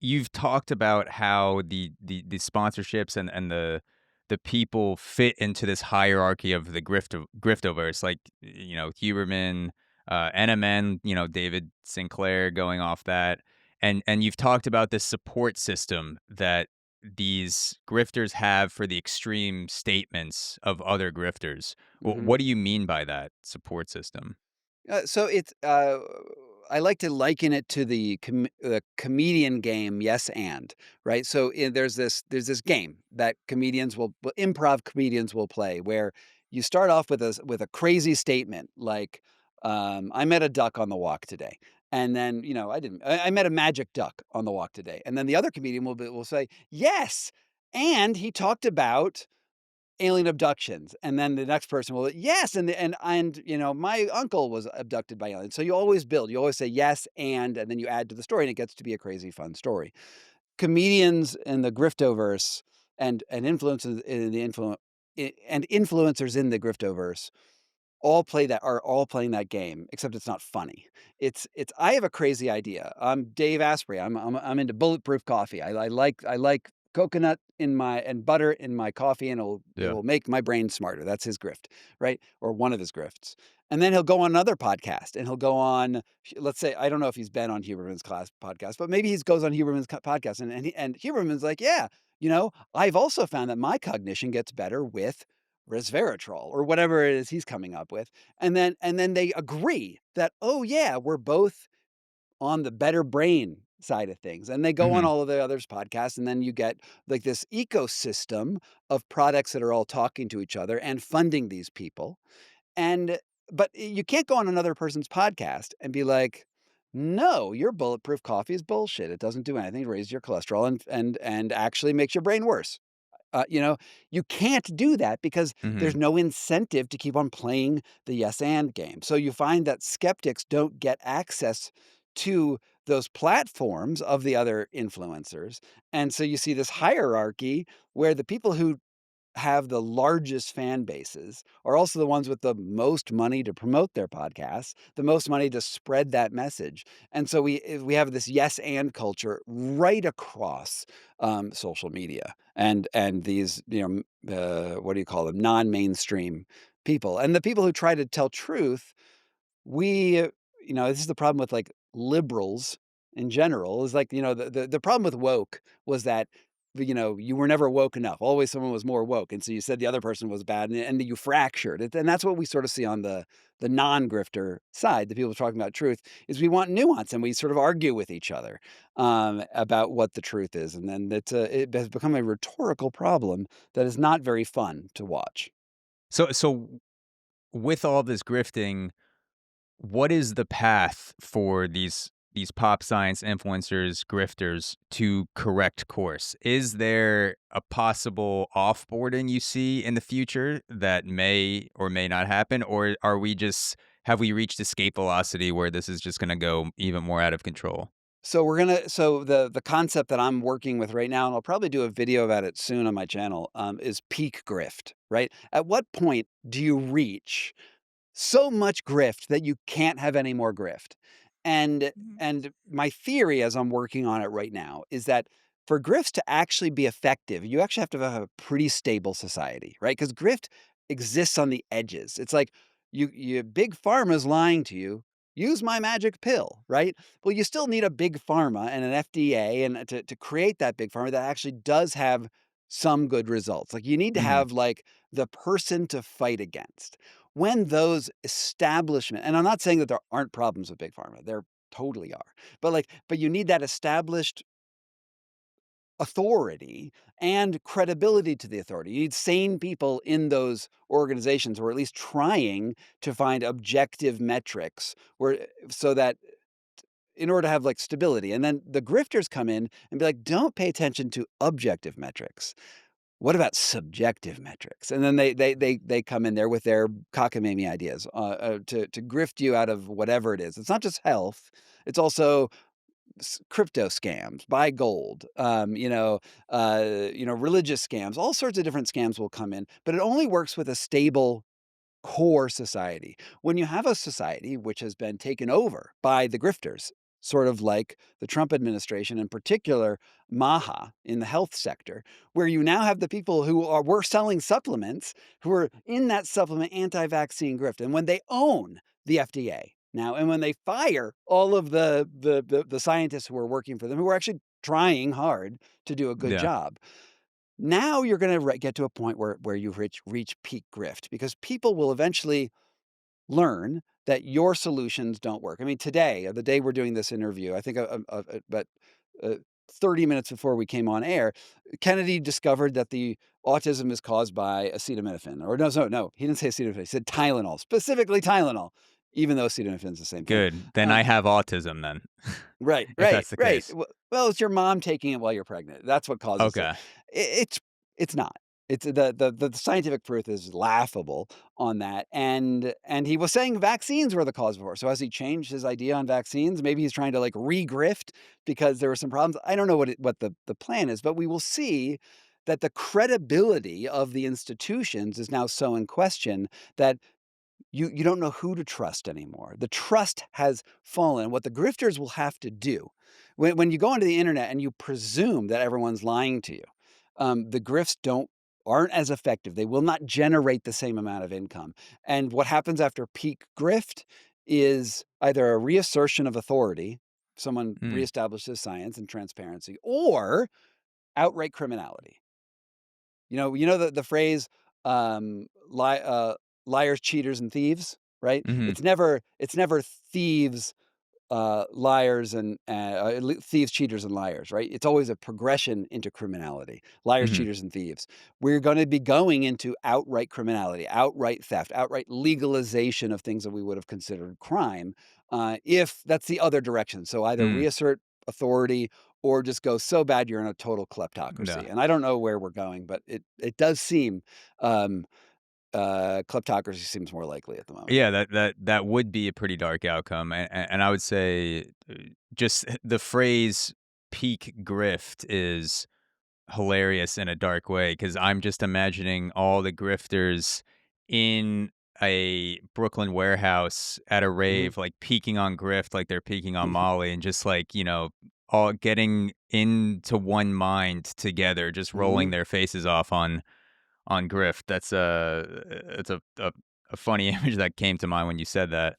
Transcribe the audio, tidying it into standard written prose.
you've talked about how the sponsorships and the people fit into this hierarchy of the griftoverse, like, Huberman, NMN, David Sinclair going off that. And you've talked about this support system that these grifters have for the extreme statements of other grifters. Mhm. What do you mean by that support system? So it's I like to liken it to the comedian game Yes and, right? So there's this game that improv comedians will play where you start off with a crazy statement like I met a duck on the walk today. And then, I didn't I met a magic duck on the walk today. And then the other comedian will say, "Yes, and he talked about alien abductions," and then the next person will, "Yes, and my uncle was abducted by aliens." So you always build, you always say, "Yes, and then you add to the story, and it gets to be a crazy fun story. Comedians in the griftoverse and influencers in the influencers in the griftoverse are all playing that game, except it's not funny. It's I have a crazy idea. I'm Dave Asprey. I'm into bulletproof coffee. I like coconut in my and butter in my coffee, and it Yeah. will make my brain smarter. That's his grift, right? Or one of his grifts. And then he'll go on another podcast, and he'll go on. Let's say I don't know if he's been on Huberman's class podcast, but maybe he goes on Huberman's podcast, and Huberman's like, yeah, I've also found that my cognition gets better with resveratrol or whatever it is he's coming up with. And then they agree that, "Oh, yeah, we're both on the better brain side of things." And they go on Mhm. all of the others' podcasts, and then you get, like, this ecosystem of products that are all talking to each other and funding these people. And but you can't go on another person's podcast and be like, "No, your bulletproof coffee is bullshit. It doesn't do anything to raise your cholesterol and actually makes your brain worse." Uh, you know, you can't do that because there's Mhm. no incentive to keep on playing the yes and game. So you find that skeptics don't get access to those platforms of the other influencers. And so you see this hierarchy where the people who have the largest fan bases are also the ones with the most money to promote their podcasts, the most money to spread that message. And so we have this yes and culture right across social media and these what do you call them, non-mainstream people, and the people who try to tell truth. We this is the problem with, like, liberals in general, is like, the problem with woke was that, you were never woke enough. Always someone was more woke, and so you said the other person was bad, and you fractured it, and that's what we sort of see on the non-grifter side, the people talking about truth, is we want nuance, and we sort of argue with each other, about what the truth is, and then it has become a rhetorical problem that is not very fun to watch. So with all this grifting, what is the path for these pop science influencers, grifters to correct course? Is there a possible offboarding you see in the future that may or may not happen, or are we just have we reached escape velocity where this is just going to go even more out of control? So the concept that I'm working with right now, and I'll probably do a video about it soon on my channel, is peak grift, right? At what point do you reach so much grift that you can't have any more grift? And Mhm. and my theory as I'm working on it right now is that for grifts to actually be effective, you actually have to have a pretty stable society, right? Because grift exists on the edges. It's like you big pharma's lying to you. Use my magic pill, right? Well, you still need a big pharma and an FDA and to create that big pharma that actually does have some good results. Like you need to Mhm. have like the person to fight against. When those establishment, and I'm not saying that there aren't problems with big pharma, there totally are. But you need that established authority and credibility to the authority. You need sane people in those organizations, or at least trying to find objective metrics where so that in order to have, like, stability. And then the grifters come in and be like, "Don't pay attention to objective metrics. What about subjective metrics?" And then they come in there with their cockamamie ideas, to grift you out of whatever it is. It's not just health, it's also crypto scams, buy gold, religious scams, all sorts of different scams will come in, but it only works with a stable core society. When you have a society which has been taken over by the grifters, sort of like the Trump administration, in particular, MAHA in the health sector, where you now have the people who were selling supplements who are in that supplement anti-vaccine grift. And when they own the FDA now, and when they fire all of the scientists who are working for them, who are actually trying hard to do a good Yeah. job, now you're going to get to a point where you reach peak grift, because people will eventually learn that your solutions don't work. I mean, today, the day we're doing this interview, I think about uh, 30 minutes before we came on air, Kennedy discovered that the autism is caused by acetaminophen. Or no, he didn't say acetaminophen. He said Tylenol, specifically Tylenol, even though acetaminophen is the same thing. Good. Then I have autism then, Right, if right, that's the right. case. Well, it's your mom taking it while you're pregnant. That's what causes it. Okay. It's not. It's the scientific proof is laughable on that, and he was saying vaccines were the cause before. So has he changed his idea on vaccines? Maybe he's trying to, like, re-grift because there were some problems. I don't know what the plan is, but we will see that the credibility of the institutions is now so in question that you don't know who to trust anymore. The trust has fallen. What the grifters will have to do when you go onto the internet and you presume that everyone's lying to you, the grifts aren't as effective. They will not generate the same amount of income. And what happens after peak grift is either a reassertion of authority, someone Mm. reestablishes science and transparency, or outright criminality. You know the phrase, "Li liars, cheaters, and thieves," right? Mhm. It's never thieves, liars, and thieves, cheaters, and liars, right? It's always a progression into criminality. Liars, Mhm. cheaters, and thieves. We're gonna be going into outright criminality, outright theft, outright legalization of things that we would have considered crime, if that's the other direction. So either Mm. reassert authority or just go so bad you're in a total Yeah. kleptocracy. And I don't know where we're going, but it does seem, um, kleptocracy seems more likely at the moment. Yeah, that would be a pretty dark outcome, and I would say, just the phrase "peak grift" is hilarious in a dark way, because 'cause I'm just imagining all the grifters in a Brooklyn warehouse at a Mhm. rave, like, peaking on grift like they're peaking on Molly, and just, like, all getting into one mind together, just rolling Mhm. their faces off on grift. That's it's a funny image that came to mind when you said that.